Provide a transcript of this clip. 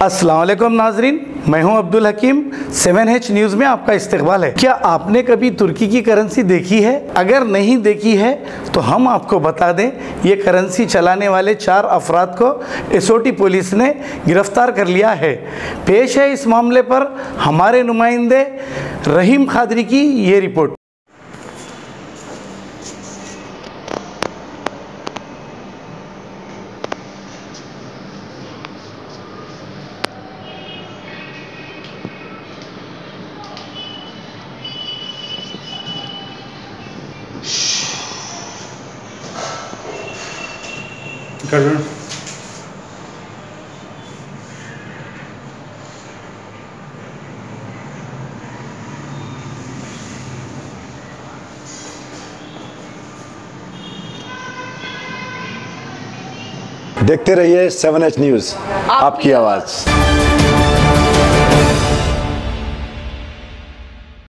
अस्सलाम वालेकुम नाजरीन, मैं हूं अब्दुल हकीम। 7H न्यूज़ में आपका इस्तकबाल है। क्या आपने कभी तुर्की की करेंसी देखी है? अगर नहीं देखी है तो हम आपको बता दें, ये करेंसी चलाने वाले 4 अफराद को एसओटी पुलिस ने गिरफ्तार कर लिया है। पेश है इस मामले पर हमारे नुमाइंदे रहीम खादरी की ये रिपोर्ट। देखते रहिए 7H न्यूज़, आपकी आवाज़।